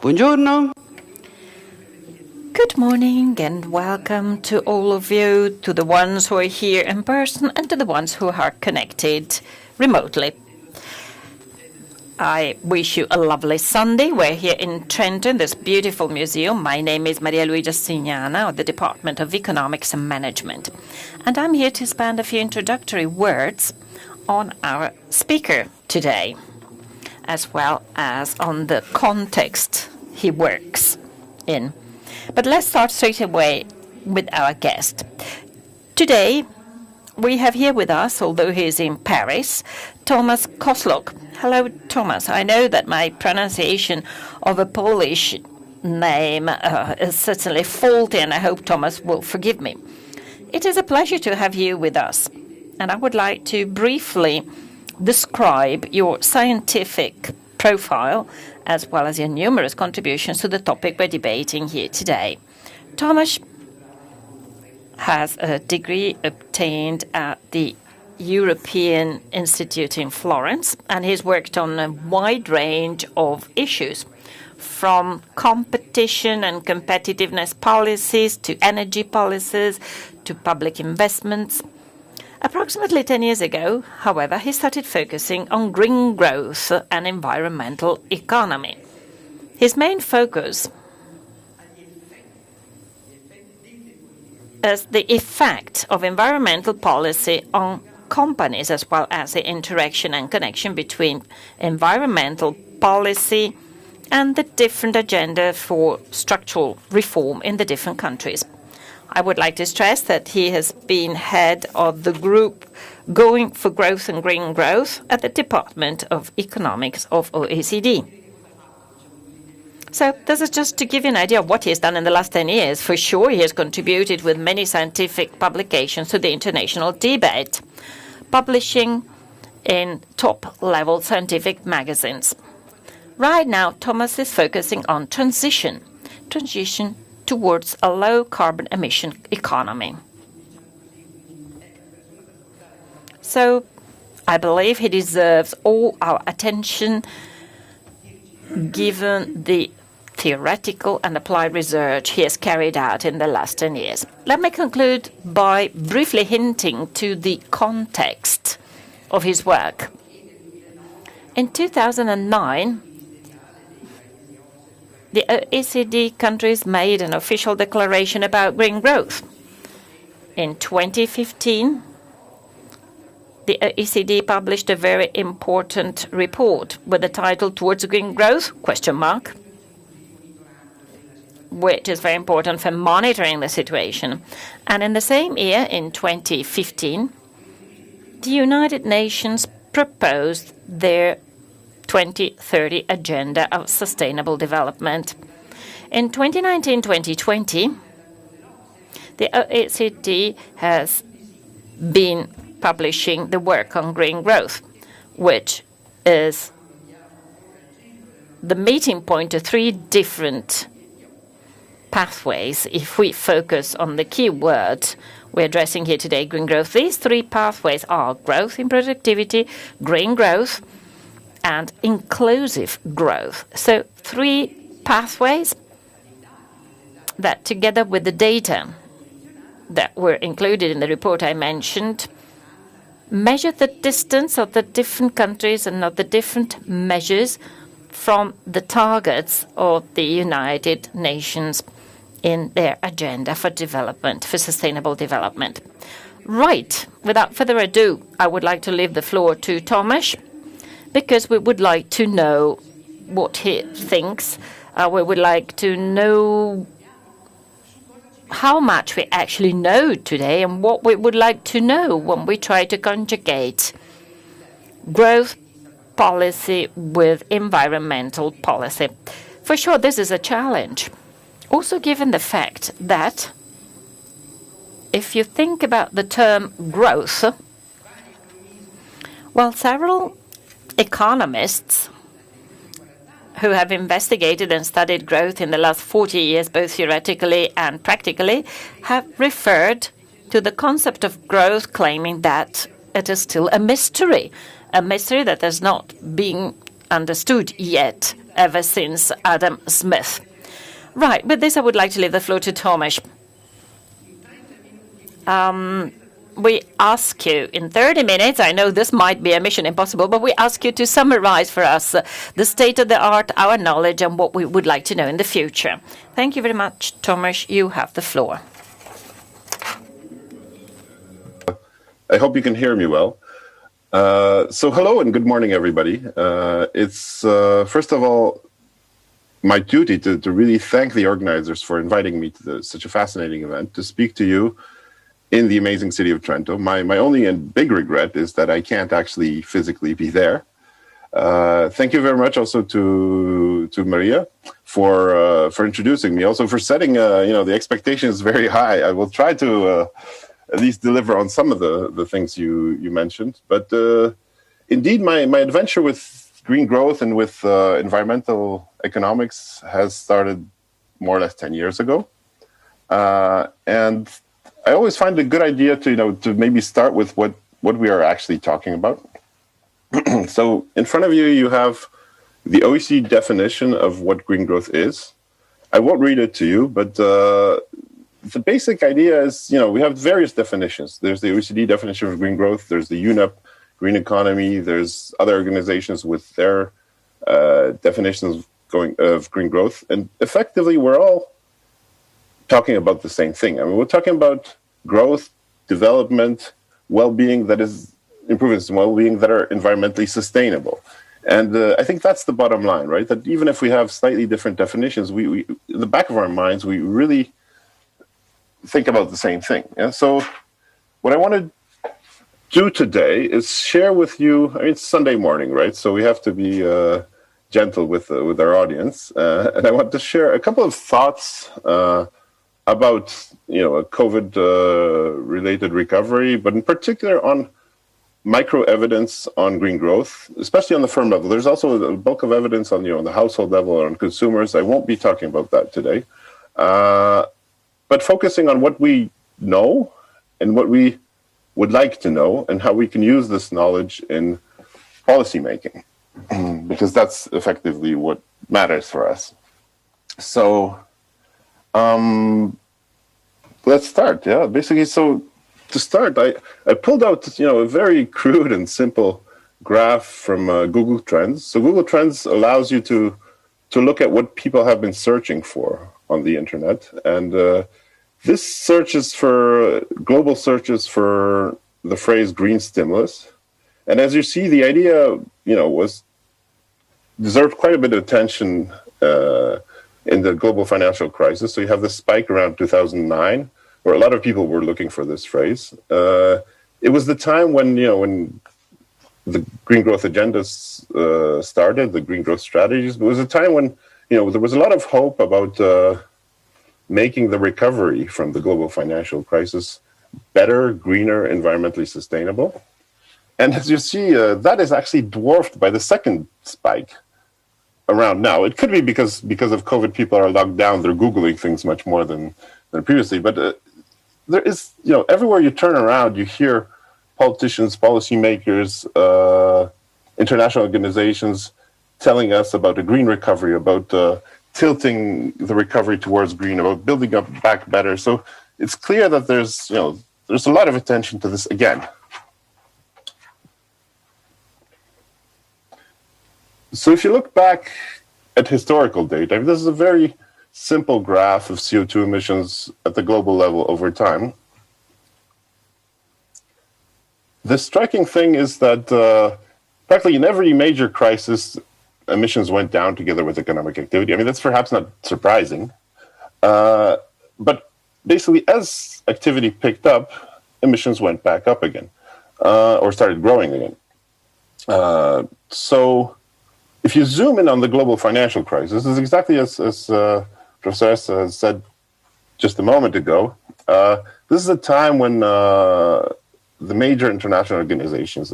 Buongiorno. Good morning and welcome to all of you, to the ones who are here in person and to the ones who are connected remotely. I wish you a lovely Sunday. We're here in Trento, in this beautiful museum. My name is Luigia SEGNANA of the Department of Economics and Management. And I'm here to spend a few introductory words on our speaker today, as well as on the context he works in. But let's start straight away with our guest. Today, we have here with us, although he is in Paris, Tomasz KOZLUK. Hello, Tomasz. I know that my pronunciation of a Polish name is certainly faulty, and I hope Tomasz will forgive me. It is a pleasure to have you with us, and I would like to briefly describe your scientific profile as well as your numerous contributions to the topic we're debating here today. Tomasz has a degree obtained at the European Institute in Florence, and he's worked on a wide range of issues, from competition and competitiveness policies to energy policies to public investments. Approximately 10 years ago, however, he started focusing on green growth and environmental economy. His main focus is the effect of environmental policy on companies, as well as the interaction and connection between environmental policy and the different agenda for structural reform in the different countries. I would like to stress that he has been head of the group Going for Growth and Green Growth at the Department of Economics of OECD. So this is just to give you an idea of what he has done in the last 10 years. For sure, he has contributed with many scientific publications to the international debate, publishing in top-level scientific magazines. Right now, Tomasz is focusing on transition towards a low-carbon emission economy. So I believe he deserves all our attention, given the theoretical and applied research he has carried out in the last 10 years. Let me conclude by briefly hinting to the context of his work. In 2009, the OECD countries made an official declaration about green growth. In 2015, the OECD published a very important report with the title Towards Green Growth, ? Which is very important for monitoring the situation. And in the same year, in 2015, the United Nations proposed their 2030 Agenda of Sustainable Development. In 2019-2020, the OECD has been publishing the work on green growth, which is the meeting point of three different pathways. If we focus on the key word we're addressing here today, green growth, these three pathways are growth in productivity, green growth, and inclusive growth. So three pathways that, together with the data that were included in the report I mentioned, measure the distance of the different countries and of the different measures from the targets of the United Nations in their agenda for development, for sustainable development. Right, without further ado, I would like to leave the floor to Tomasz, because we would like to know what he thinks. We would like to know how much we actually know today and what we would like to know when we try to conjugate growth policy with environmental policy. For sure, this is a challenge. Also, given the fact that if you think about the term growth, well, several economists who have investigated and studied growth in the last 40 years, both theoretically and practically, have referred to the concept of growth, claiming that it is still a mystery that has not been understood yet ever since Adam Smith. Right, with this I would like to leave the floor to Tomasz. We ask you in 30 minutes, I know this might be a mission impossible, but we ask you to summarize for us the state of the art, our knowledge, and what we would like to know in the future. Thank you very much, Tomasz. You have the floor. I hope you can hear me well. So hello and good morning, everybody. It's, first of all, my duty to really thank the organizers for inviting me to such a fascinating event to speak to you in the amazing city of Trento. My only and big regret is that I can't actually physically be there. Thank you very much also to Maria for introducing me, also for setting the expectations very high. I will try to at least deliver on some of the things you mentioned. But indeed, my adventure with green growth and with environmental economics has started more or less 10 years ago. And I always find it a good idea to maybe start with what we are actually talking about. So in front of you, you have the OECD definition of what green growth is. I won't read it to you, but the basic idea is, we have various definitions. There's the OECD definition of green growth. There's the UNEP green economy. There's other organizations with their definitions of green growth. And effectively, we're all talking about the same thing. I mean, we're talking about growth, development, well-being that is improvements in well-being that are environmentally sustainable. And I think that's the bottom line, right? That even if we have slightly different definitions, we in the back of our minds, we really think about the same thing. Yeah? So what I want to do today is share with you, I mean, it's Sunday morning, right? So we have to be gentle with our audience. And I want to share a couple of thoughts about, a COVID-related recovery, but in particular on micro evidence on green growth, especially on the firm level. There's also a bulk of evidence on, on the household level or on consumers. I won't be talking about that today. But focusing on what we know and what we would like to know and how we can use this knowledge in policymaking, because that's effectively what matters for us. So let's start. Yeah, basically, so to start, I pulled out a very crude and simple graph from Google Trends. So Google Trends allows you to look at what people have been searching for on the internet, and this searches for global searches for the phrase green stimulus. And as you see, the idea was deserved quite a bit of attention in the global financial crisis. So you have this spike around 2009, where a lot of people were looking for this phrase. It was the time when when the green growth agendas started, the green growth strategies. It was a time when there was a lot of hope about making the recovery from the global financial crisis better, greener, environmentally sustainable. And as you see, that is actually dwarfed by the second spike around now. It could be because of COVID, people are locked down. They're Googling things much more than previously. But there is, everywhere you turn around, you hear politicians, policymakers, international organizations telling us about a green recovery, about tilting the recovery towards green, about building up back better. So it's clear that there's a lot of attention to this again. So if you look back at historical data, I mean, this is a very simple graph of CO2 emissions at the global level over time. The striking thing is that practically in every major crisis, emissions went down together with economic activity. I mean, that's perhaps not surprising. But basically, as activity picked up, emissions went back up again, or started growing again. So if you zoom in on the global financial crisis, it's exactly as Professor S said just a moment ago. This is a time when the major international organizations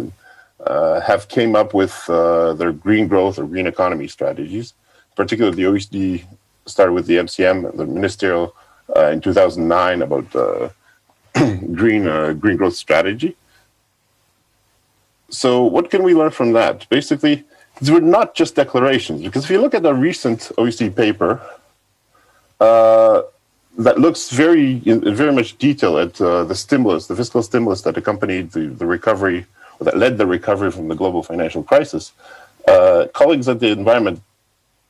have came up with their green growth or green economy strategies. Particularly, the OECD started with the MCM, the ministerial, in 2009 about green growth strategy. So what can we learn from that? Basically, these were not just declarations, because if you look at the recent OECD paper, that looks in very much detail at the stimulus, the fiscal stimulus that accompanied the recovery, or that led the recovery from the global financial crisis. Colleagues at the Environment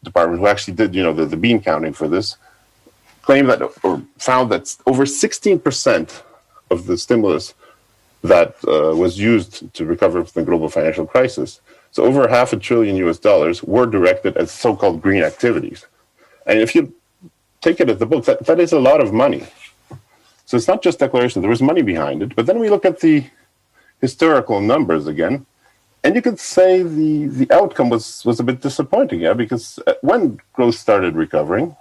Department, who actually did, the bean counting for this, claimed that, or found that over 16% of the stimulus that was used to recover from the global financial crisis, so over $500 billion were directed at so-called green activities. And if you take it at the book, that is a lot of money. So it's not just declaration, there was money behind it. But then we look at the historical numbers again, and you could say the outcome was a bit disappointing, because when growth started recovering,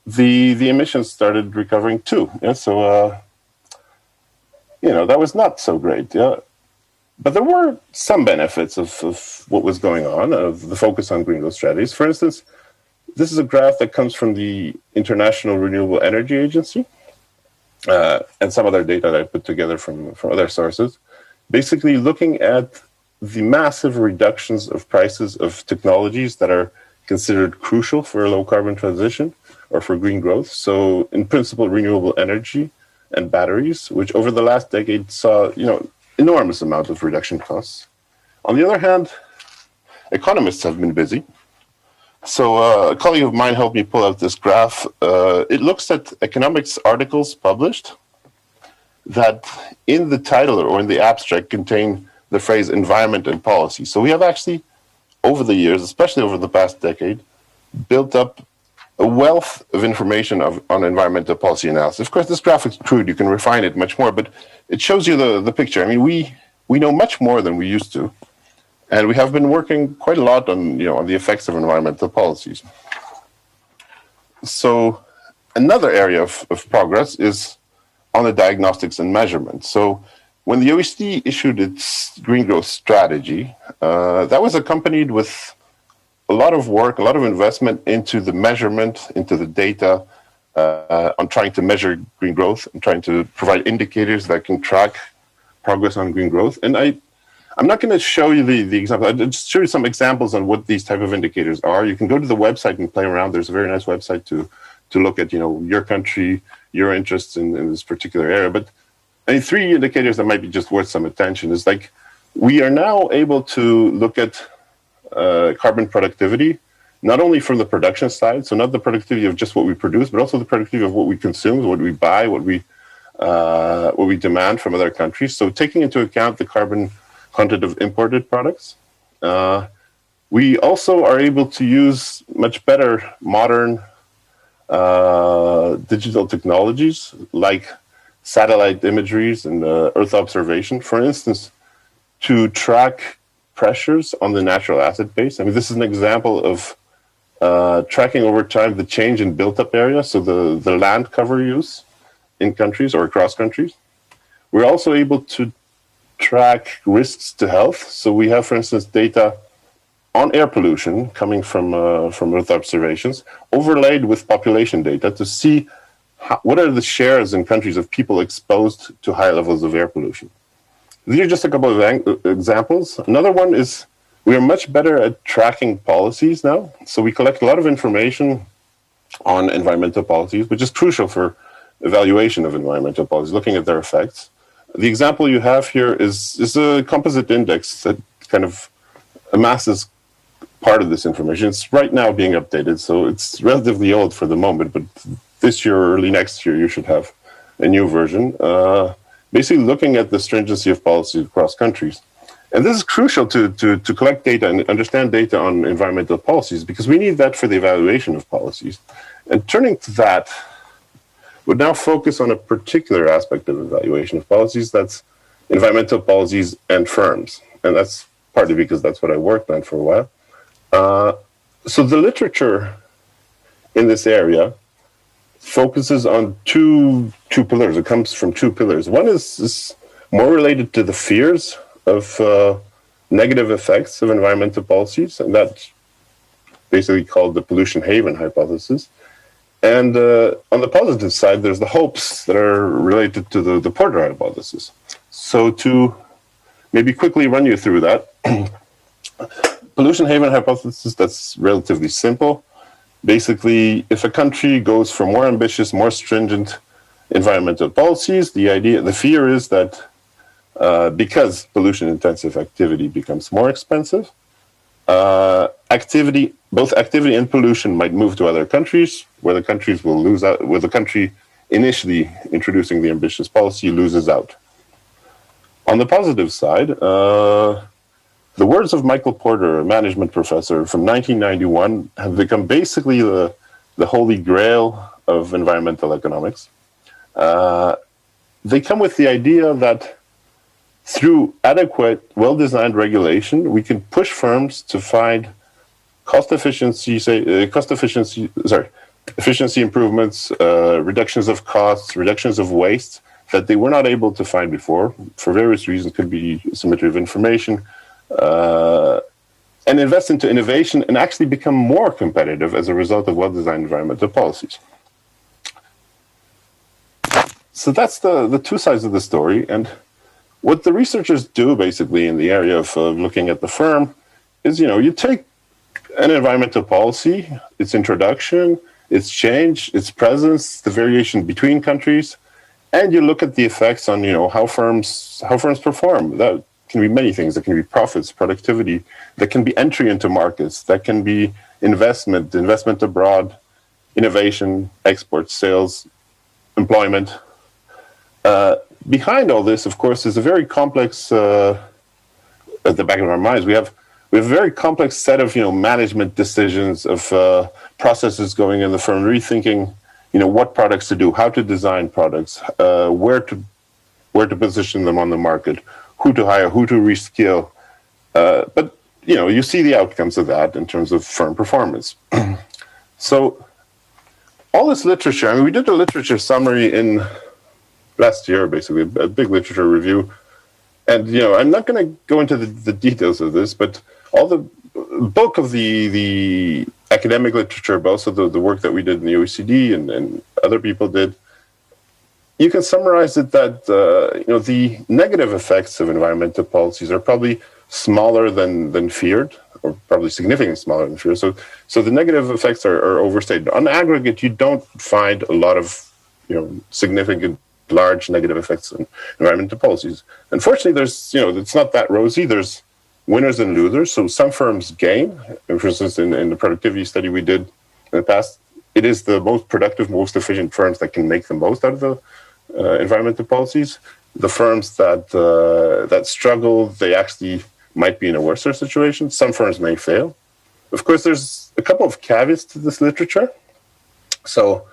the emissions started recovering too. So, that was not so great. But there were some benefits of what was going on, of the focus on green growth strategies. For instance, this is a graph that comes from the International Renewable Energy Agency and some other data that I put together from other sources, basically looking at the massive reductions of prices of technologies that are considered crucial for a low-carbon transition or for green growth. So, in principle, renewable energy and batteries, which over the last decade saw, enormous amount of reduction costs. On the other hand, economists have been busy. So a colleague of mine helped me pull out this graph. It looks at economics articles published that in the title or in the abstract contain the phrase environment and policy. So we have actually, over the years, especially over the past decade, built up a wealth of information on environmental policy analysis. Of course, this graph is crude. You can refine it much more, but it shows you the picture. I mean, we know much more than we used to. And we have been working quite a lot on the effects of environmental policies. So another area of progress is on the diagnostics and measurement. So when the OECD issued its green growth strategy, that was accompanied with a lot of work, a lot of investment into the measurement, into the data, on trying to measure green growth and trying to provide indicators that can track progress on green growth. And I'm not going to show you the example. I'll just show you some examples on what these type of indicators are. You can go to the website and play around. There's a very nice website to look at, your country, your interests in this particular area. But I mean, 3 indicators that might be just worth some attention is like, we are now able to look at carbon productivity, not only from the production side, so not the productivity of just what we produce, but also the productivity of what we consume, what we buy, what we demand from other countries. So taking into account the carbon content of imported products. We also are able to use much better modern digital technologies like satellite imageries and Earth observation, for instance, to track pressures on the natural asset base. I mean, this is an example of tracking over time the change in built-up area, so the land cover use in countries or across countries. We're also able to track risks to health. So we have, for instance, data on air pollution coming from Earth observations, overlaid with population data to see what are the shares in countries of people exposed to high levels of air pollution. These are just a couple of examples. Another one is we are much better at tracking policies now. So we collect a lot of information on environmental policies, which is crucial for evaluation of environmental policies, looking at their effects. The example you have here is a composite index that kind of amasses part of this information. It's right now being updated, so it's relatively old for the moment, but this year or early next year, you should have a new version, basically looking at the stringency of policies across countries. And this is crucial to collect data and understand data on environmental policies, because we need that for the evaluation of policies. And turning to that, would now focus on a particular aspect of evaluation of policies, that's environmental policies and firms. And that's partly because that's what I worked on for a while. So the literature in this area focuses on two pillars. It comes from 2 pillars. One is more related to the fears of negative effects of environmental policies, and that's basically called the pollution haven hypothesis. And on the positive side, there's the hopes that are related to the Porter hypothesis. So to maybe quickly run you through that, pollution haven hypothesis, that's relatively simple. Basically, if a country goes for more ambitious, more stringent environmental policies, the fear is that because pollution-intensive activity becomes more expensive, both activity and pollution might move to other countries, where the countries will lose out, where the country initially introducing the ambitious policy loses out. On the positive side, the words of Michael Porter, a management professor from 1991, have become basically the holy grail of environmental economics. They come with the idea that through adequate, well-designed regulation, we can push firms to find efficiency improvements, reductions of costs, reductions of waste that they were not able to find before for various reasons. Could be asymmetry of information, and invest into innovation and actually become more competitive as a result of well-designed environmental policies. So that's the two sides of the story. And what the researchers do basically in the area of looking at the firm is, you take an environmental policy, its introduction, its change, its presence, the variation between countries, and you look at the effects on, how firms perform. That can be many things. That can be profits, productivity. That can be entry into markets. That can be investment abroad, innovation, export, sales, employment. Behind all this, of course, is a very complex, at the back of our minds, we have a very complex set of, management decisions, of processes going in the firm, rethinking, what products to do, how to design products, where to position them on the market, who to hire, who to reskill. But, you see the outcomes of that in terms of firm performance. So all this literature, we did a literature summary in last year, basically, a big literature review. And, I'm not going to go into the details of this, but all the bulk of the academic literature, but also the work that we did in the OECD and other people did, you can summarize it that, the negative effects of environmental policies are probably smaller than feared, or probably significantly smaller than feared. So the negative effects are overstated. On aggregate, you don't find a lot of, significant large negative effects on environmental policies. Unfortunately, there's, it's not that rosy. There's winners and losers. So some firms gain. For instance, in the productivity study we did in the past, it is the most productive, most efficient firms that can make the most out of the environmental policies. The firms that struggle, they actually might be in a worse situation. Some firms may fail. Of course, there's a couple of caveats to this literature. So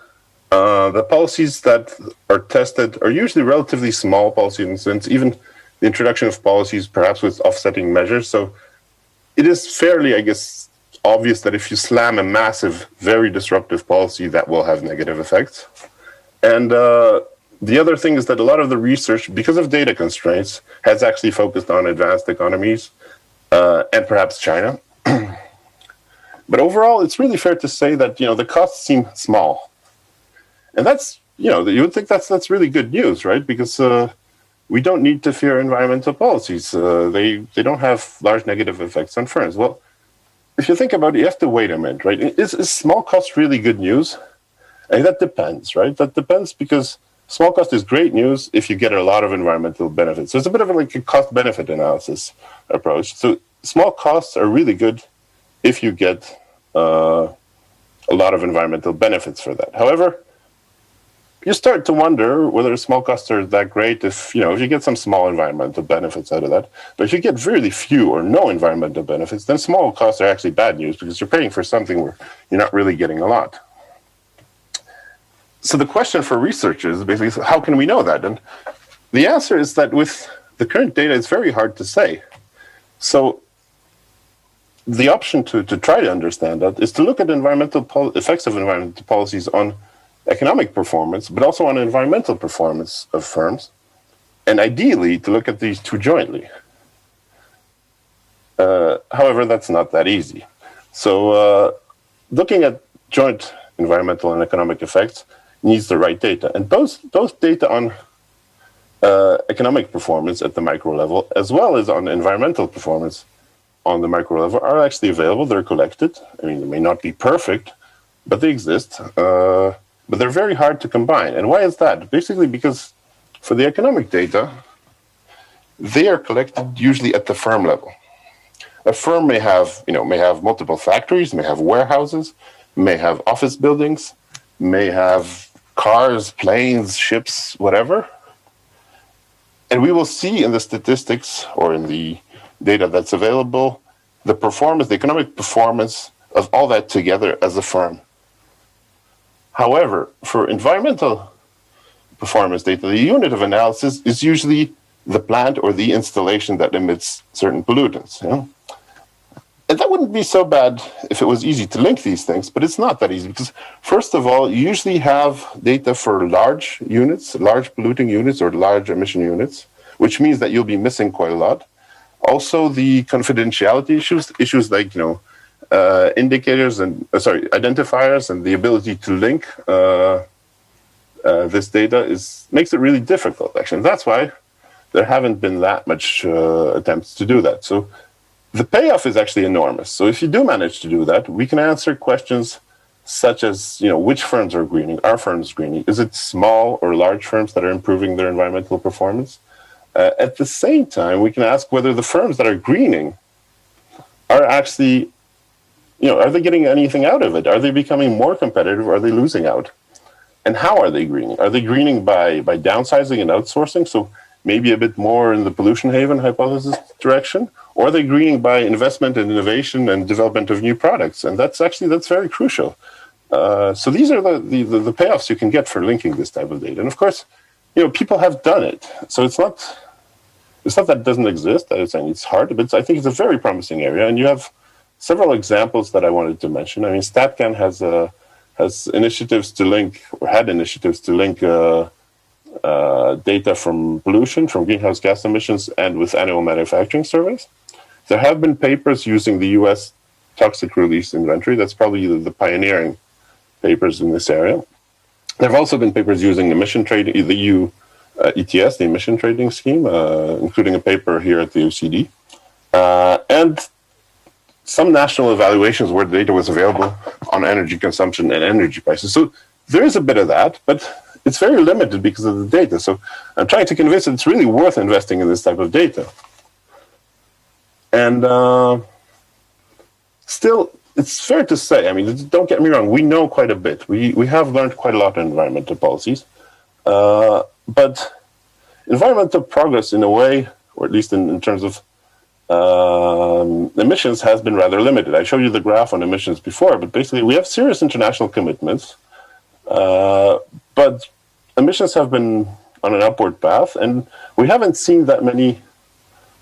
the policies that are tested are usually relatively small policies in a sense, even the introduction of policies perhaps with offsetting measures. So it is fairly, I guess, obvious that if you slam a massive, very disruptive policy, that will have negative effects. And the other thing is that a lot of the research, because of data constraints, has actually focused on advanced economies and perhaps China. But overall, it's really fair to say that, the costs seem small. And that's, you would think that's really good news, right? Because we don't need to fear environmental policies. They don't have large negative effects on firms. Well, if you think about it, you have to wait a minute, right? Is small cost really good news? And that depends, right? That depends because small cost is great news if you get a lot of environmental benefits. So it's a bit of like a cost-benefit analysis approach. So small costs are really good if you get a lot of environmental benefits for that. However, you start to wonder whether small costs are that great if you get some small environmental benefits out of that. But if you get really few or no environmental benefits, then small costs are actually bad news because you're paying for something where you're not really getting a lot. So the question for researchers is basically, how can we know that? And the answer is that with the current data, it's very hard to say. So the option to try to understand that is to look at effects of environmental policies on economic performance, but also on environmental performance of firms, and ideally to look at these two jointly. However, that's not that easy. So looking at joint environmental and economic effects needs the right data. And both data on economic performance at the micro level, as well as on environmental performance on the micro level are actually available. They're collected. I mean, they may not be perfect, but they exist. But they're very hard to combine. And why is that? Basically because for the economic data, they are collected usually at the firm level. A firm may have multiple factories, may have warehouses, may have office buildings, may have cars, planes, ships, whatever. And we will see in the statistics or in the data that's available, the economic performance of all that together as a firm. However, for environmental performance data, the unit of analysis is usually the plant or the installation that emits certain pollutants. And that wouldn't be so bad if it was easy to link these things, but it's not that easy because, first of all, you usually have data for large units, large polluting units or large emission units, which means that you'll be missing quite a lot. Also, the confidentiality issues like, indicators and, identifiers and the ability to link this data makes it really difficult, actually. And that's why there haven't been that much attempts to do that. So the payoff is actually enormous. So if you do manage to do that, we can answer questions such as, which firms are greening? Are firms greening? Is it small or large firms that are improving their environmental performance? At the same time, we can ask whether the firms that are greening are actually, are they getting anything out of it? Are they becoming more competitive? Or are they losing out? And how are they greening? Are they greening by downsizing and outsourcing? So maybe a bit more in the pollution haven hypothesis direction? Or are they greening by investment and innovation and development of new products? And that's very crucial. So these are the payoffs you can get for linking this type of data. And of course, people have done it. So it's not that it doesn't exist. I'm saying it's hard, but I think it's a very promising area. And you have several examples that I wanted to mention. I mean, StatCan has initiatives to link, or had initiatives to link data from pollution, from greenhouse gas emissions, and with annual manufacturing surveys. There have been papers using the U.S. toxic release inventory. That's probably the pioneering papers in this area. There have also been papers using emission trading, the EU ETS, the emission trading scheme, including a paper here at the OECD. And some national evaluations where data was available on energy consumption and energy prices. So there is a bit of that, but it's very limited because of the data. So I'm trying to convince that it's really worth investing in this type of data. And still, it's fair to say, I mean, don't get me wrong, we know quite a bit. We have learned quite a lot on environmental policies. But environmental progress in a way, or at least in terms of emissions, has been rather limited. I showed you the graph on emissions before, but basically we have serious international commitments. But emissions have been on an upward path, and we haven't seen that many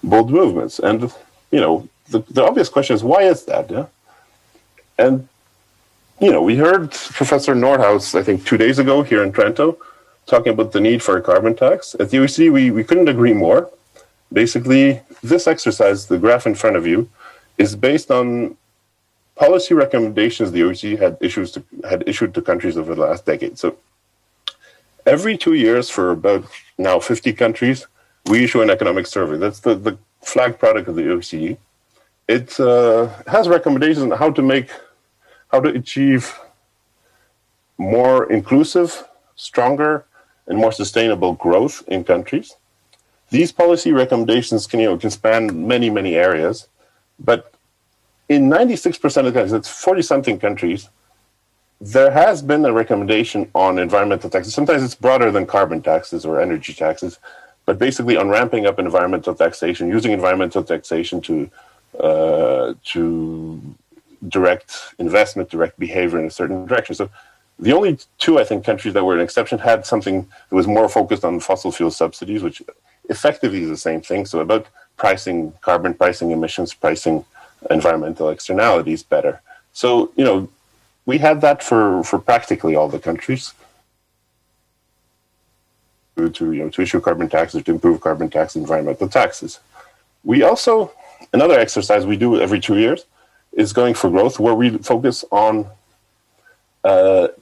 bold movements. And, the obvious question is, why is that? Yeah? And, we heard Professor Nordhaus, I think 2 days ago here in Trento, talking about the need for a carbon tax. At the OECD, we couldn't agree more. Basically, this exercise, the graph in front of you, is based on policy recommendations the OECD had issued to countries over the last decade. So every 2 years for about now 50 countries, we issue an economic survey. That's the flag product of the OECD. It has recommendations on how to achieve more inclusive, stronger, and more sustainable growth in countries. These policy recommendations can span many, many areas, but in 96% of the countries, that's 40-something countries, there has been a recommendation on environmental taxes. Sometimes it's broader than carbon taxes or energy taxes, but basically on ramping up environmental taxation, using environmental taxation to direct investment, direct behavior in a certain direction. So the only two, I think, countries that were an exception had something that was more focused on fossil fuel subsidies, which effectively is the same thing. So about pricing, carbon pricing, emissions pricing, environmental externalities better. So, we had that for practically all the countries to issue carbon taxes, to improve carbon tax, environmental taxes. We also, another exercise we do every 2 years is going for growth, where we focus on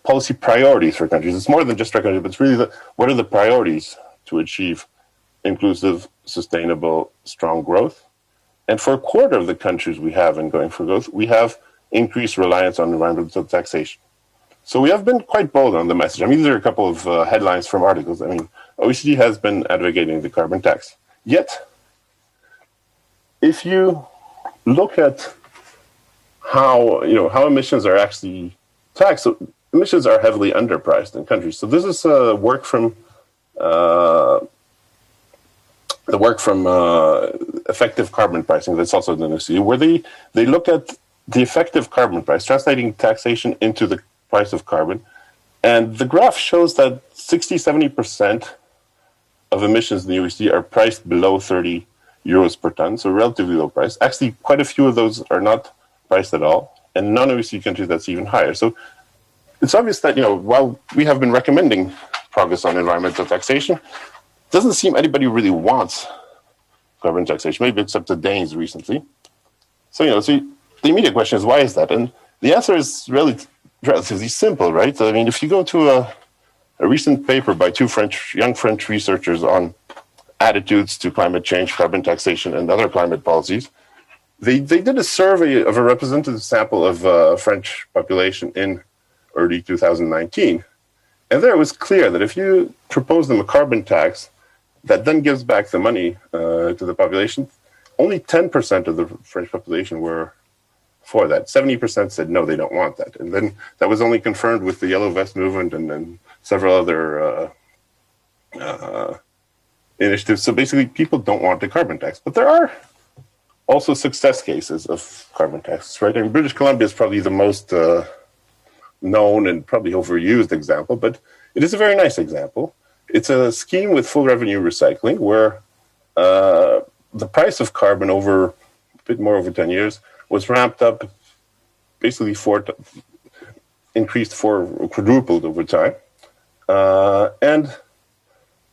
policy priorities for countries. It's more than just recognition, but it's really what are the priorities to achieve inclusive, sustainable, strong growth. And for a quarter of the countries we have in Going for Growth, we have increased reliance on environmental taxation. So we have been quite bold on the message. I mean, these are a couple of headlines from articles. I mean, OECD has been advocating the carbon tax. Yet, if you look at how emissions are actually taxed, so emissions are heavily underpriced in countries. So this is work from effective carbon pricing that's also done in OECD, where they look at the effective carbon price, translating taxation into the price of carbon. And the graph shows that 60-70% of emissions in the OECD are priced below 30 euros per ton, so relatively low price. Actually, quite a few of those are not priced at all. And non-OECD countries, that's even higher. So it's obvious that, while we have been recommending progress on environmental taxation, it doesn't seem anybody really wants carbon taxation, maybe except the Danes recently. So, the immediate question is, why is that? And the answer is relatively simple, right? I mean, if you go to a recent paper by two young French researchers on attitudes to climate change, carbon taxation, and other climate policies, they did a survey of a representative sample of French population in early 2019. And there it was clear that if you propose them a carbon tax that then gives back the money to the population, only 10% of the French population were for that. 70% said no, they don't want that. And then that was only confirmed with the Yellow Vest movement and several other initiatives. So basically, people don't want the carbon tax. But there are also success cases of carbon taxes, right? I mean, British Columbia is probably the most known and probably overused example, but it is a very nice example. It's a scheme with full revenue recycling where the price of carbon over a bit more over 10 years was ramped up, basically quadrupled over time. And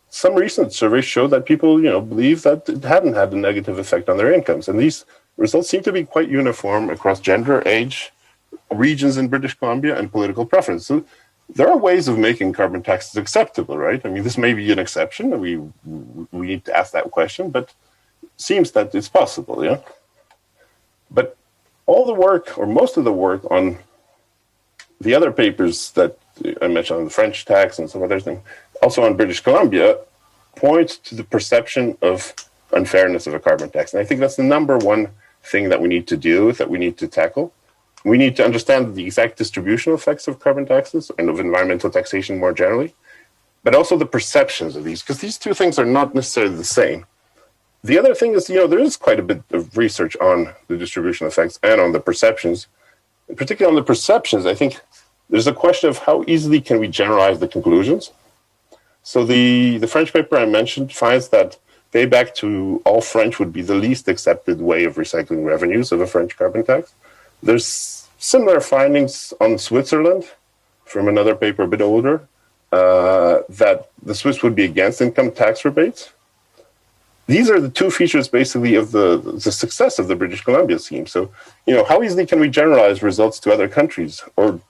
some recent surveys show that people, believe that it hadn't had a negative effect on their incomes. And these results seem to be quite uniform across gender, age, regions in British Columbia, and political preference. So there are ways of making carbon taxes acceptable, right? I mean, this may be an exception. We need to ask that question, but it seems that it's possible, yeah? But all the work, or most of the work on the other papers that I mentioned on the French tax and some other things, also on British Columbia, points to the perception of unfairness of a carbon tax. And I think that's the number one thing that we need to do, that we need to tackle. We need to understand the exact distributional effects of carbon taxes and of environmental taxation more generally, but also the perceptions of these, because these two things are not necessarily the same. The other thing is, there is quite a bit of research on the distributional effects and on the perceptions. And particularly on the perceptions, I think there's a question of how easily can we generalize the conclusions. So the French paper I mentioned finds that payback to all French would be the least accepted way of recycling revenues of a French carbon tax. There's similar findings on Switzerland from another paper a bit older, that the Swiss would be against income tax rebates. These are the two features basically of the success of the British Columbia scheme. So, how easily can we generalize results to other countries? Or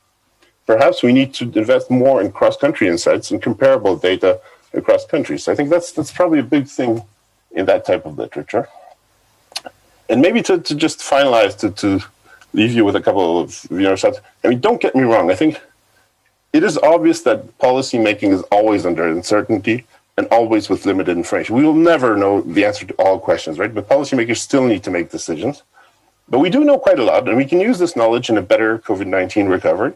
perhaps we need to invest more in cross-country insights and comparable data across countries. So I think that's probably a big thing in that type of literature. And maybe to just finalize, to leave you with a couple of thoughts. I mean, don't get me wrong. I think it is obvious that policy making is always under uncertainty and always with limited information. We will never know the answer to all questions, right? But policymakers still need to make decisions. But we do know quite a lot, and we can use this knowledge in a better COVID-19 recovery.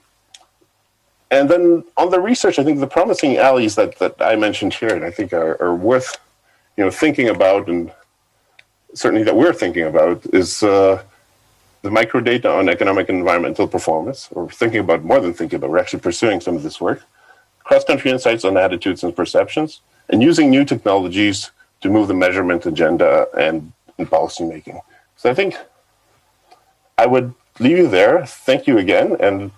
And then on the research, I think the promising alleys that I mentioned here, and I think are worth thinking about, and certainly that we're thinking about, is the microdata on economic and environmental performance, or more than thinking about, we're actually pursuing some of this work, cross-country insights on attitudes and perceptions, and using new technologies to move the measurement agenda and policy making. So I think I would leave you there. Thank you again. And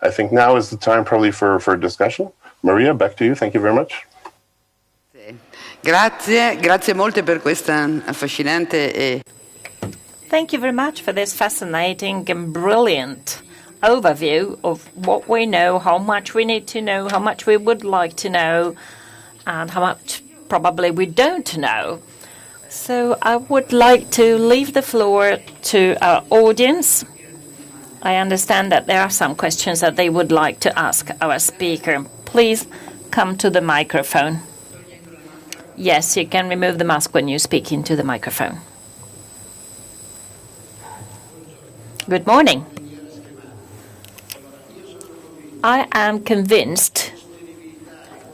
I think now is the time probably for discussion. Maria, back to you. Thank you very much. Grazie molte per questa affascinante Thank you very much for this fascinating and brilliant overview of what we know, how much we need to know, how much we would like to know, and how much probably we don't know. So I would like to leave the floor to our audience. I understand that there are some questions that they would like to ask our speaker. Please come to the microphone. Yes, you can remove the mask when you speak into the microphone. Good morning. I am convinced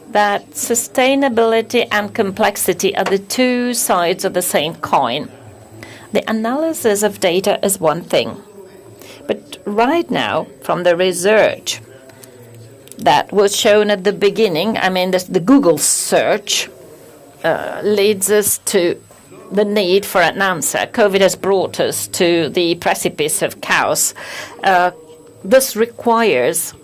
that sustainability and complexity are the two sides of the same coin. The analysis of data is one thing. But right now, from the research that was shown at the beginning, I mean, the Google search leads us to the need for an answer. COVID has brought us to the precipice of chaos. This requires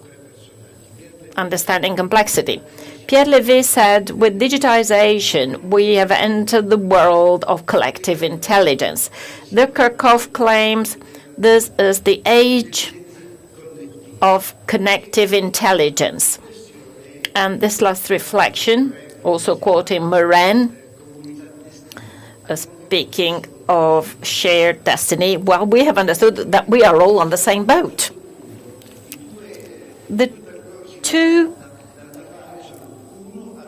understanding complexity. Pierre Levy said, with digitization, we have entered the world of collective intelligence. The Kirchhoff claims this is the age of connective intelligence. And this last reflection, also quoting Morin, speaking of shared destiny, well, we have understood that we are all on the same boat. The two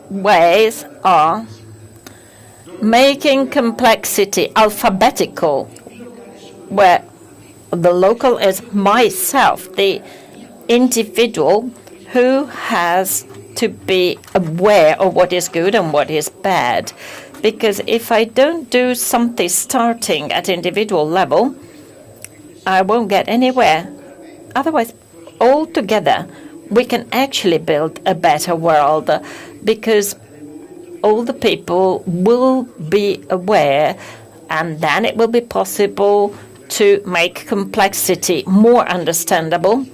ways are making complexity alphabetical, where the local is myself, the individual who has to be aware of what is good and what is bad. Because if I don't do something starting at individual level, I won't get anywhere. Otherwise, all together, we can actually build a better world, because all the people will be aware, and then it will be possible to make complexity more understandable,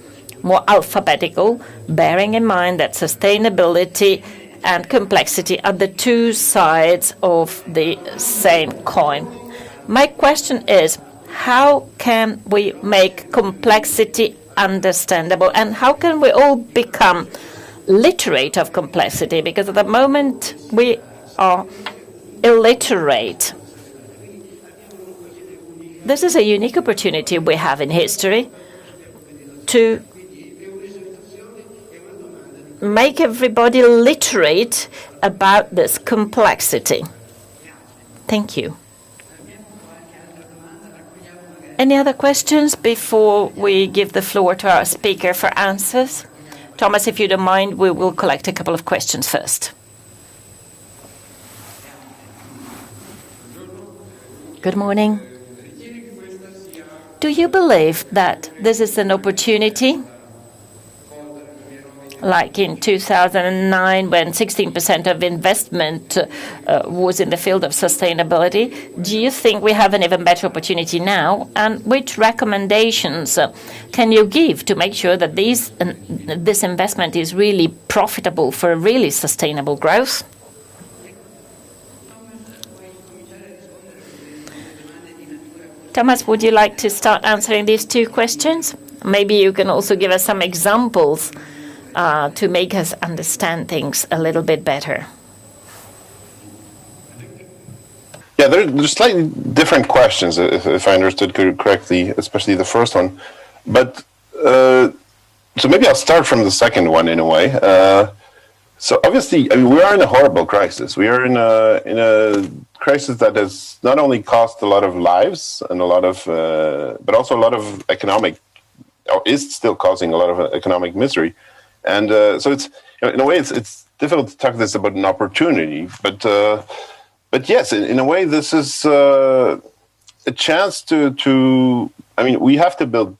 more alphabetical, bearing in mind that sustainability and complexity are the two sides of the same coin. My question is, how can we make complexity understandable, and how can we all become literate of complexity? Because at the moment we are illiterate. This is a unique opportunity we have in history to make everybody literate about this complexity. Thank you. Any other questions before we give the floor to our speaker for answers? Thomas, if you don't mind, we will collect a couple of questions first. Good morning. Do you believe that this is an opportunity, like in 2009 when 16% of investment was in the field of sustainability? Do you think we have an even better opportunity now? And which recommendations can you give to make sure that this investment is really profitable for really sustainable growth? Tomasz, would you like to start answering these two questions? Maybe you can also give us some examples to make us understand things a little bit better. Yeah, they're slightly different questions, if I understood correctly, especially the first one. But so maybe I'll start from the second one in a way. So obviously, I mean, we are in a horrible crisis. We are in a crisis that has not only cost a lot of lives and a lot of, but also a lot of economic, or is still causing a lot of economic misery. And so it's, in a way, it's difficult to talk this about an opportunity, but yes, in a way, this is a chance to. I mean, we have to build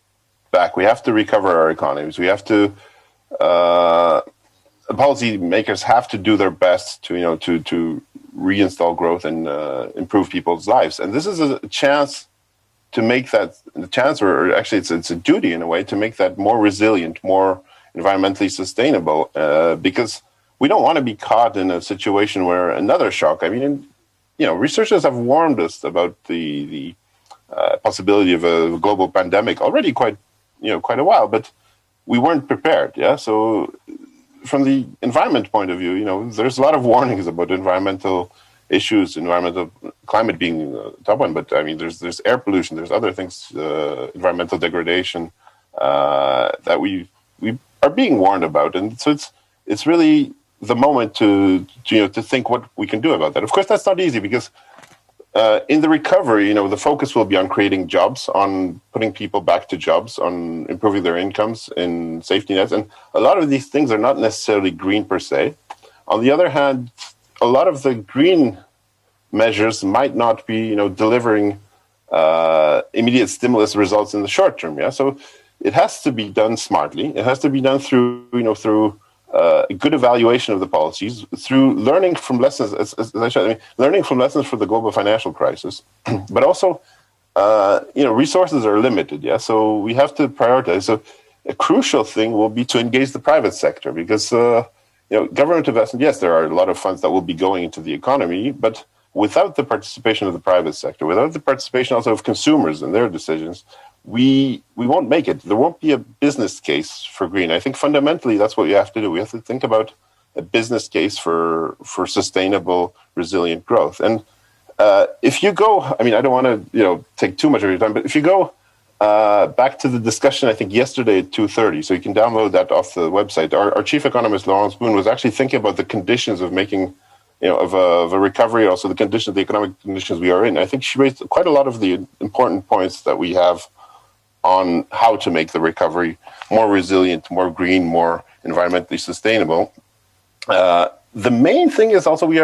back. We have to recover our economies. We have to. Policy makers have to do their best to reinstall growth and improve people's lives. And this is a chance to make that or actually it's a duty in a way to make that more resilient, more environmentally sustainable, because we don't want to be caught in a situation where another shock. I mean, researchers have warned us about the possibility of a global pandemic already quite a while, but we weren't prepared. Yeah, so from the environment point of view, there's a lot of warnings about environmental issues, environmental climate being the top one. But I mean, there's air pollution, there's other things, environmental degradation that we are being warned about, and so it's really the moment to think what we can do about that. Of course, that's not easy because in the recovery, the focus will be on creating jobs, on putting people back to jobs, on improving their incomes in safety nets, and a lot of these things are not necessarily green per se. On the other hand, a lot of the green measures might not be, delivering immediate stimulus results in the short term. Yeah, so it has to be done smartly. It has to be done through a good evaluation of the policies, through learning from lessons, as I said, learning from lessons from the global financial crisis, but also, resources are limited. Yeah, so we have to prioritize. So a crucial thing will be to engage the private sector because, government investment, yes, there are a lot of funds that will be going into the economy, but without the participation of the private sector, without the participation also of consumers and their decisions, we won't make it. There won't be a business case for green. I think fundamentally that's what you have to do. We have to think about a business case for sustainable, resilient growth. And if you go, I don't want to take too much of your time, but if you go back to the discussion, I think yesterday at 2:30, so you can download that off the website. Our chief economist Laurence Boone was actually thinking about the conditions of making, of a recovery, also the economic conditions we are in. I think she raised quite a lot of the important points that we have on how to make the recovery more resilient, more green, more environmentally sustainable. The main thing is also we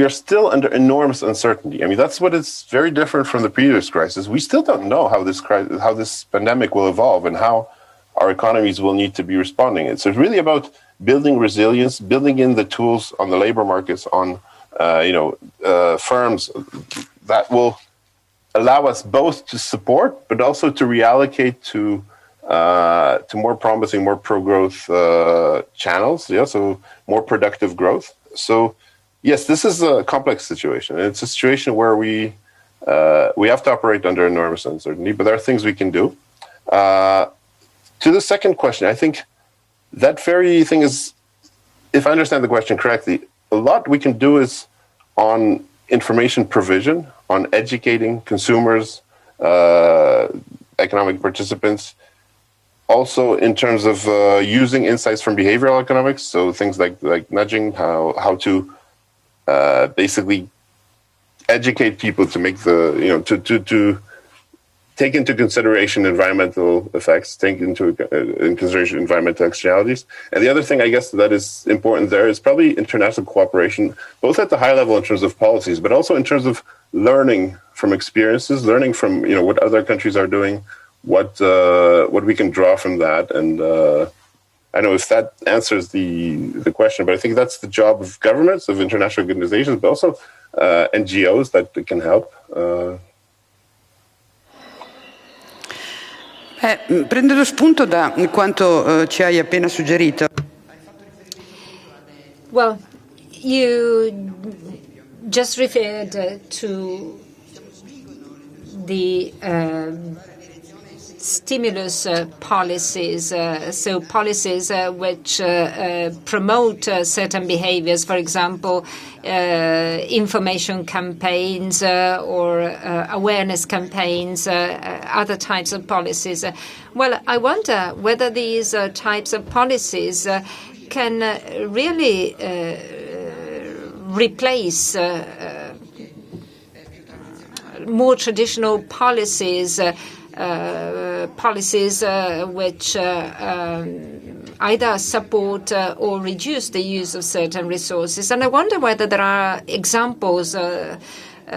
are still under enormous uncertainty. That's what is very different from the previous crisis. We still don't know how this pandemic will evolve and how our economies will need to be responding. So it's really about building resilience, building in the tools on the labor markets, on firms that will allow us both to support, but also to reallocate to more promising, more pro-growth channels. Yeah, so more productive growth. So yes, this is a complex situation. It's a situation where we have to operate under enormous uncertainty, but there are things we can do. To the second question, I think that very thing is, if I understand the question correctly, a lot we can do is on information provision, on educating consumers, economic participants, also in terms of using insights from behavioral economics, so things like nudging, how to basically educate people to make to take into consideration environmental effects, take into consideration environmental externalities. And the other thing, I guess, that is important there is probably international cooperation, both at the high level in terms of policies, but also in terms of learning from experiences, learning from what other countries are doing, what we can draw from that. And I don't know if that answers the question, but I think that's the job of governments, of international organizations, but also NGOs that can help. Prendendo spunto da quanto ci hai appena suggerito. Well, you just referred to the stimulus policies, so policies which promote certain behaviors, for example, information campaigns or awareness campaigns, other types of policies. Well, I wonder whether these types of policies can really replace more traditional policies, which either support or reduce the use of certain resources. And I wonder whether there are examples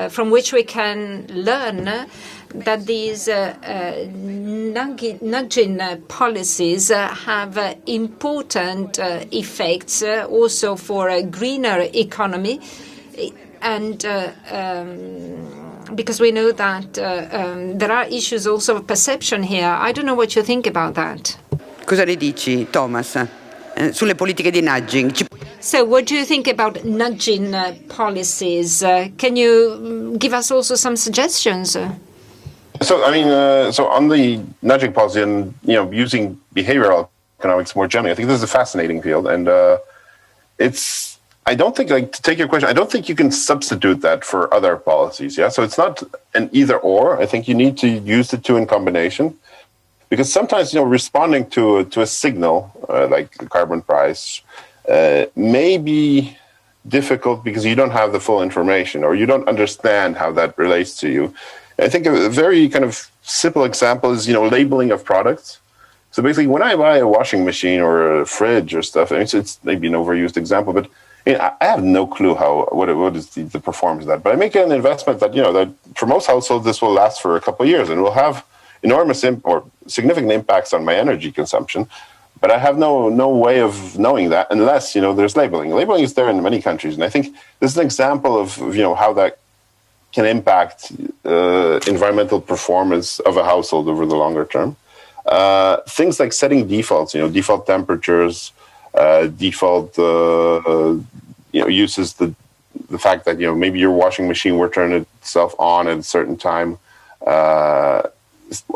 from which we can learn that these nudging policies have important effects also for a greener economy. And because we know that there are issues also of perception here. I don't know what you think about that. Cosa ne dici, Thomas, sulle politiche di nudging? So what do you think about nudging policies? Can you give us also some suggestions? So, so on the nudging policy and, using behavioral economics more generally, I think this is a fascinating field. And it's I don't think, like, to take your question, I don't think you can substitute that for other policies. Yeah, so it's not an either or. I think you need to use the two in combination, because sometimes, responding to a signal like the carbon price may be difficult because you don't have the full information or you don't understand how that relates to you. I think a very kind of simple example is, labeling of products. So basically, when I buy a washing machine or a fridge or stuff, it's maybe an overused example, but I have no clue what is the performance of that. But I make an investment that, that for most households, this will last for a couple of years and will have enormous or significant impacts on my energy consumption. But I have no way of knowing that unless, there's labeling. Labeling is there in many countries. And I think this is an example of, how that can impact environmental performance of a household over the longer term. Things like setting defaults, default temperatures, default uses, the fact that, maybe your washing machine will turn itself on at a certain time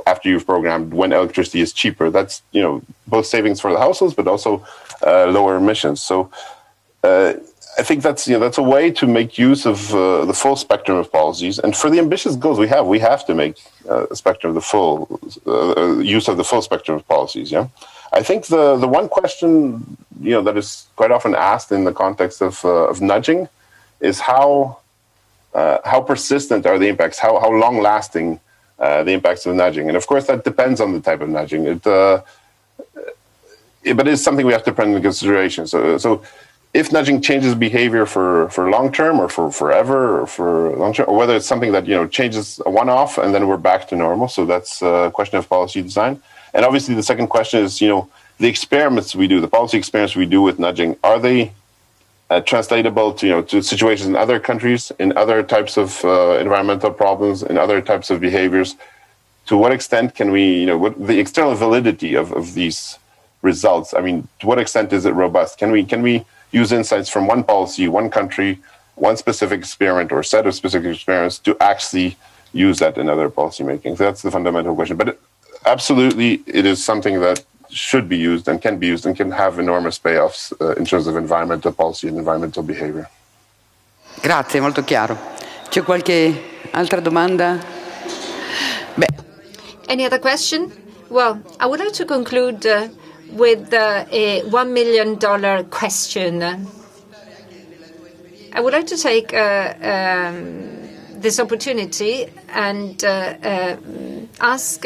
after you've programmed when electricity is cheaper. That's, both savings for the households, but also lower emissions. So I think that's a way to make use of the full spectrum of policies. And for the ambitious goals we have to make a spectrum of the full use of the full spectrum of policies. Yeah, I think the one question that is quite often asked in the context of nudging is how persistent are the impacts, how long lasting the impacts of nudging, and of course that depends on the type of nudging. But it's something we have to put into consideration. So if nudging changes behavior for long term or for forever or for long term, or whether it's something that changes a one-off and then we're back to normal. So that's a question of policy design. And obviously the second question is the experiments we do, the policy experiments we do with nudging, are they translatable to situations in other countries, in other types of environmental problems, in other types of behaviors? To what extent can we, what the external validity of these results? I mean, to what extent is it robust? Can we use insights from one policy, one country, one specific experiment or set of specific experiments to actually use that in other policy making? So that's the fundamental question. But absolutely, it is something that should be used and can have enormous payoffs in terms of environmental policy and environmental behavior. Grazie, molto chiaro. C'è qualche altra domanda? Any other question? Well, I would like to conclude with a $1 million question. I would like to take this opportunity and ask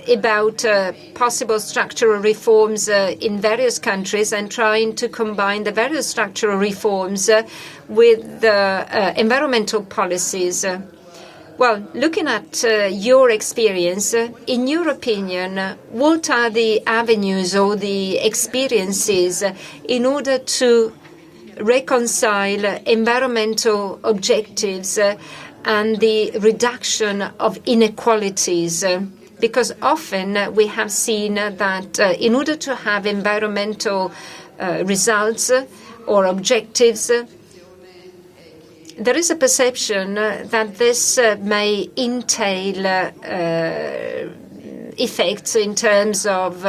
about possible structural reforms in various countries and trying to combine the various structural reforms with environmental policies. Well, looking at your experience, in your opinion, what are the avenues or the experiences in order to reconcile environmental objectives and the reduction of inequalities? Because often we have seen that in order to have environmental results or objectives, there is a perception that this may entail effects in terms of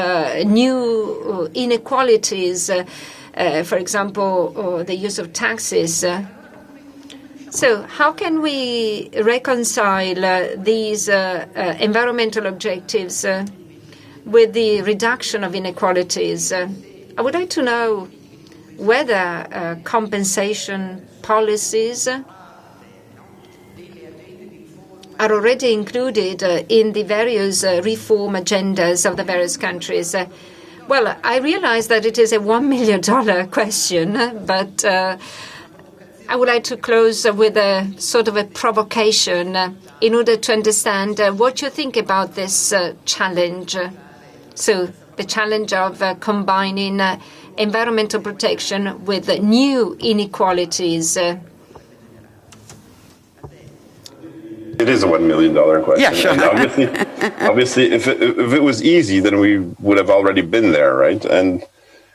new inequalities, for example, the use of taxes. So how can we reconcile these environmental objectives with the reduction of inequalities? I would like to know whether compensation policies are already included in the various reform agendas of the various countries. Well, I realize that it is a $1 million question, but I would like to close with a sort of a provocation in order to understand what you think about this challenge. So the challenge of combining environmental protection with new inequalities. It is a $1 million question. Yeah, sure. And obviously, if it was easy, then we would have already been there, right? And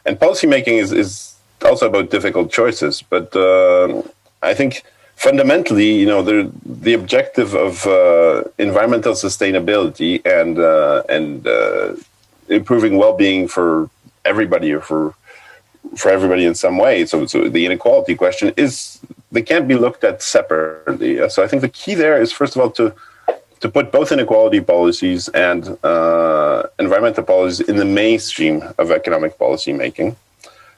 policymaking is also about difficult choices. But I think fundamentally, the objective of environmental sustainability and improving well-being for everybody, or for for everybody in some way. So the inequality question is, they can't be looked at separately. So I think the key there is, first of all, to put both inequality policies and environmental policies in the mainstream of economic policy making.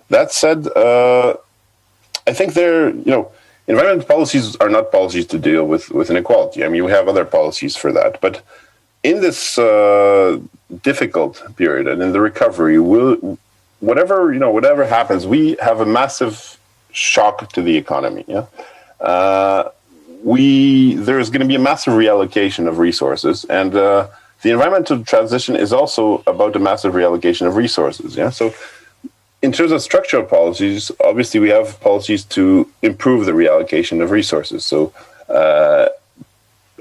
That said, I think environmental policies are not policies to deal with inequality. I mean, we have other policies for that. But in this difficult period and in the recovery, whatever happens, we have a massive shock to the economy. Yeah. There's going to be a massive reallocation of resources, and the environmental transition is also about a massive reallocation of resources. Yeah. So, in terms of structural policies, obviously we have policies to improve the reallocation of resources. So,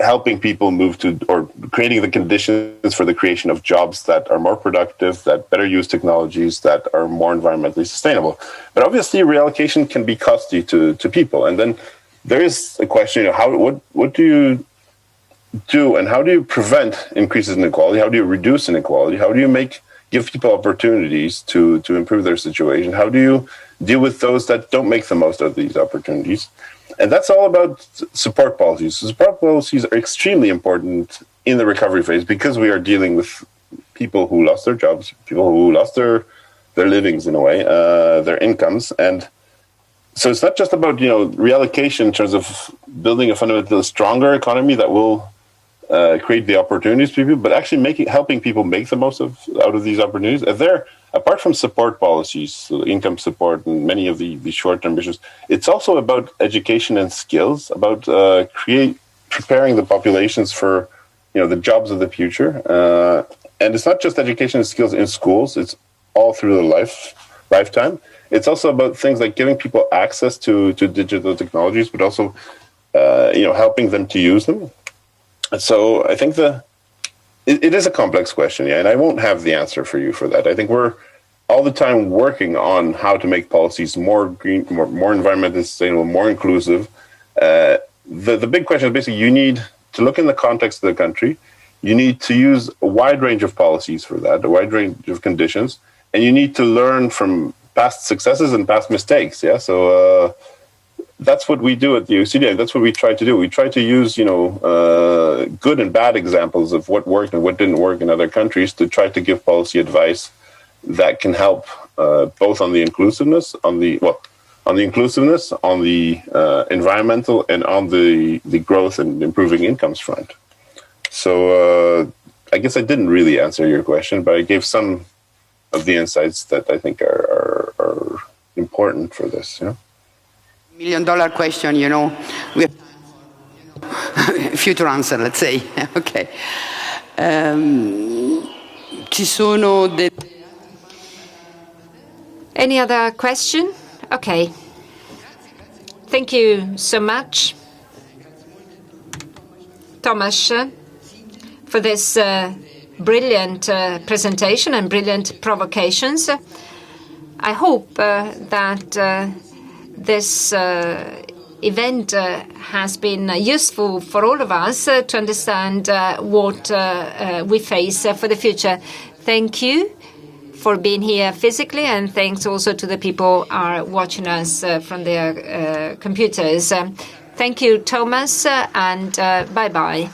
helping people move to, or creating the conditions for the creation of jobs that are more productive, that better use technologies, that are more environmentally sustainable. But obviously, reallocation can be costly to people. And then there is a question: what do you do, and how do you prevent increases in inequality? How do you reduce inequality? How do you give people opportunities to improve their situation? How do you deal with those that don't make the most of these opportunities? And that's all about support policies. So support policies are extremely important in the recovery phase because we are dealing with people who lost their jobs, people who lost their livings in a way, their incomes. And so it's not just about, reallocation in terms of building a fundamentally stronger economy that will create the opportunities for people, but actually helping people make the most out of these opportunities. And apart from support policies, so income support and many of the short-term issues, it's also about education and skills, about preparing the populations for the jobs of the future. And it's not just education and skills in schools; it's all through the lifetime. It's also about things like giving people access to digital technologies, but also helping them to use them. So I think it is a complex question, yeah, and I won't have the answer for you for that. I think we're all the time working on how to make policies more green, more environmentally sustainable, more inclusive. The big question is basically you need to look in the context of the country. You need to use a wide range of policies for that, a wide range of conditions, and you need to learn from past successes and past mistakes. Yeah, so that's what we do at the OECD. That's what we try to do. We try to use, good and bad examples of what worked and what didn't work in other countries to try to give policy advice that can help both on the inclusiveness, on the environmental, and on the growth and improving incomes front. So I guess I didn't really answer your question, but I gave some of the insights that I think are important for this. Yeah. $1 million question, we have future answer, let's say. Okay. Ci sono Any other question? Okay. Thank you so much, Tomasz, for this brilliant presentation and brilliant provocations. I hope that this event has been useful for all of us to understand what we face for the future. Thank you for being here physically, and thanks also to the people who are watching us from their computers. Thank you, Thomas, and bye-bye.